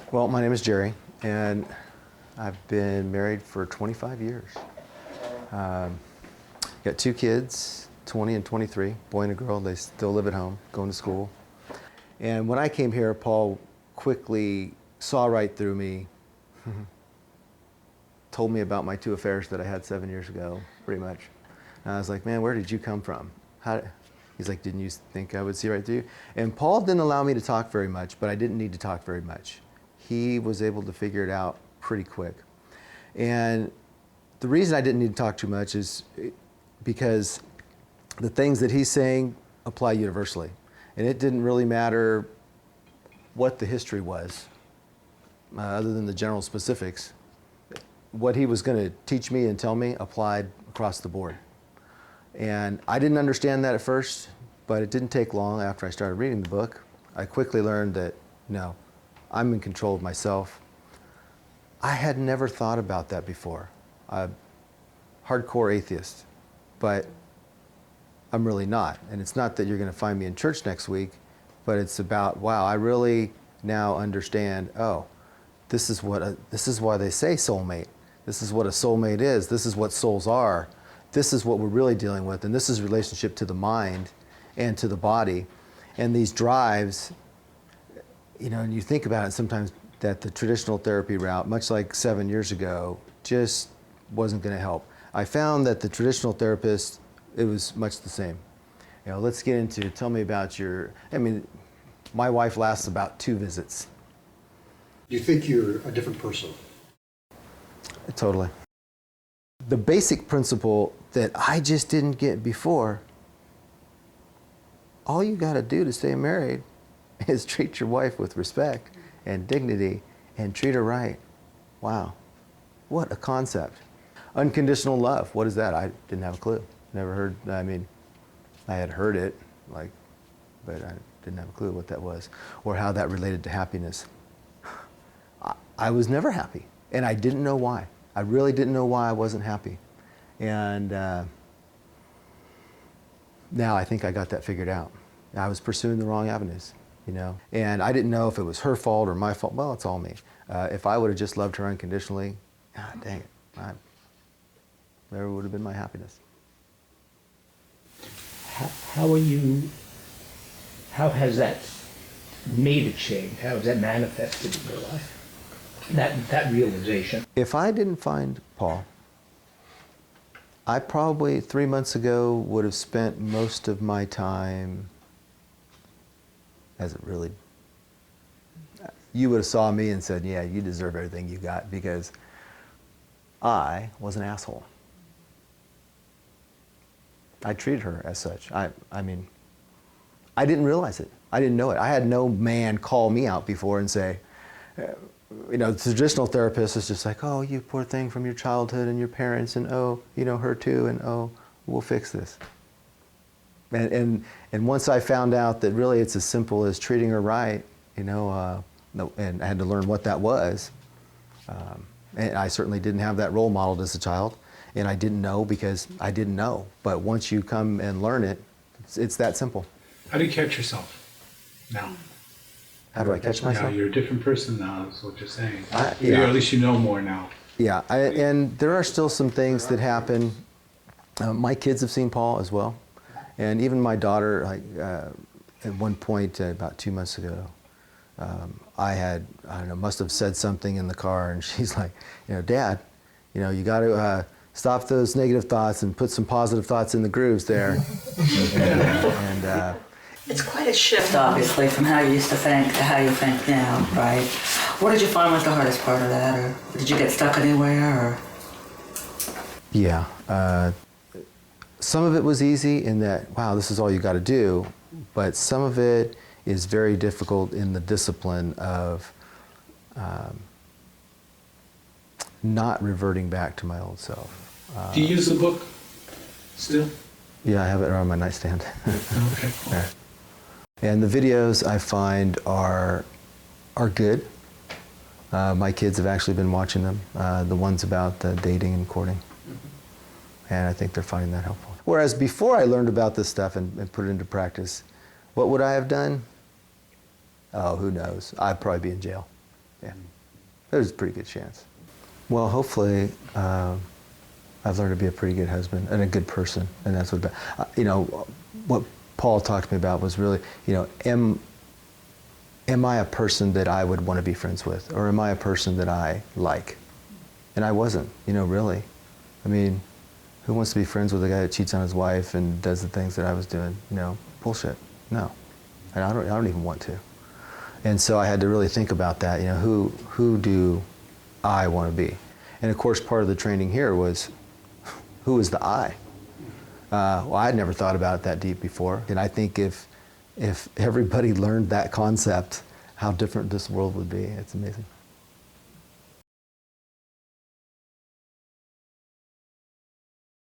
Well, my name is Jerry, and I've been married for 25 years. Got two kids, 20 and 23, boy and a girl. They still live at home, going to school. And when I came here, Paul quickly saw right through me, told me about my two affairs that I had 7 years ago, pretty much. And I was like, man, where did you come from? He's like, didn't you think I would see right through you? And Paul didn't allow me to talk very much, but I didn't need to talk very much. He was able to figure it out pretty quick. And the reason I didn't need to talk too much is because the things that he's saying apply universally. And it didn't really matter what the history was, other than the general specifics. What he was going to teach me and tell me applied across the board. And I didn't understand that at first, but it didn't take long after I started reading the book. I quickly learned that, no, I'm in control of myself. I had never thought about that before. I'm a hardcore atheist, but I'm really not. And it's not that you're going to find me in church next week, but it's about, wow, I really now understand, oh, this is why they say soulmate. This is what a soulmate is. This is what souls are. This is what we're really dealing with. And this is relationship to the mind and to the body. And these drives, you know, and you think about it sometimes that the traditional therapy route, much like 7 years ago, just wasn't going to help. I found that the traditional therapist, it was much the same. You know, let's get into, tell me about my wife lasts about 2 visits. Do you think you're a different person? Totally. The basic principle that I just didn't get before, all you got to do to stay married is treat your wife with respect and dignity and treat her right. Wow, what a concept. Unconditional love, what is that? I didn't have a clue. Never heard, I had heard it, but I didn't have a clue what that was or how that related to happiness. I was never happy, and I didn't know why. I really didn't know why I wasn't happy. And now I think I got that figured out. I was pursuing the wrong avenues, you know? And I didn't know if it was her fault or my fault. Well, it's all me. If I would have just loved her unconditionally, God dang it, there would have been my happiness. How has that made a change? How has that manifested in your life? That realization. If I didn't find Paul, I probably 3 months ago would have spent most of my time you would have saw me and said, yeah, you deserve everything you got, because I was an asshole. I treated her as such. I didn't realize it. I didn't know it. I had no man call me out before and say, you know, the traditional therapist is just like, oh, you poor thing from your childhood and your parents, and oh, you know, her too, and oh, we'll fix this. And once I found out that really it's as simple as treating her right, you know, and I had to learn what that was. And I certainly didn't have that role modeled as a child, and I didn't know because I didn't know. But once you come and learn it, it's that simple. How do you catch yourself now? How do I catch myself? Now you're a different person now, is what you're saying. Yeah. Or at least you know more now. Yeah, and there are still some things that happen. My kids have seen Paul as well. And even my daughter, at one point about 2 months ago, I must have said something in the car, and she's like, you know, Dad, you know, you got to stop those negative thoughts and put some positive thoughts in the grooves there. It's quite a shift, obviously, from how you used to think to how you think now, right? What did you find was the hardest part of that, or did you get stuck anywhere, or? Yeah, some of it was easy in that, wow, this is all you got to do, but some of it is very difficult in the discipline of not reverting back to my old self. Do you use the book still? Yeah, I have it on my nightstand. Okay, cool. Yeah. And the videos I find are good. My kids have actually been watching them, the ones about the dating and courting. And I think they're finding that helpful. Whereas before I learned about this stuff and put it into practice, what would I have done? Oh, who knows? I'd probably be in jail. Yeah, there's a pretty good chance. Well, hopefully, I've learned to be a pretty good husband and a good person, and that's what, what Paul talked to me about was really, am I a person that I would want to be friends with, or am I a person that I like? And I wasn't, really. I mean, who wants to be friends with a guy that cheats on his wife and does the things that I was doing? Bullshit. No, and I don't even want to. And so I had to really think about that. Who do I want to be? And of course, part of the training here was, who is the I? Well, I'd never thought about it that deep before, and I think if everybody learned that concept, how different this world would be. It's amazing.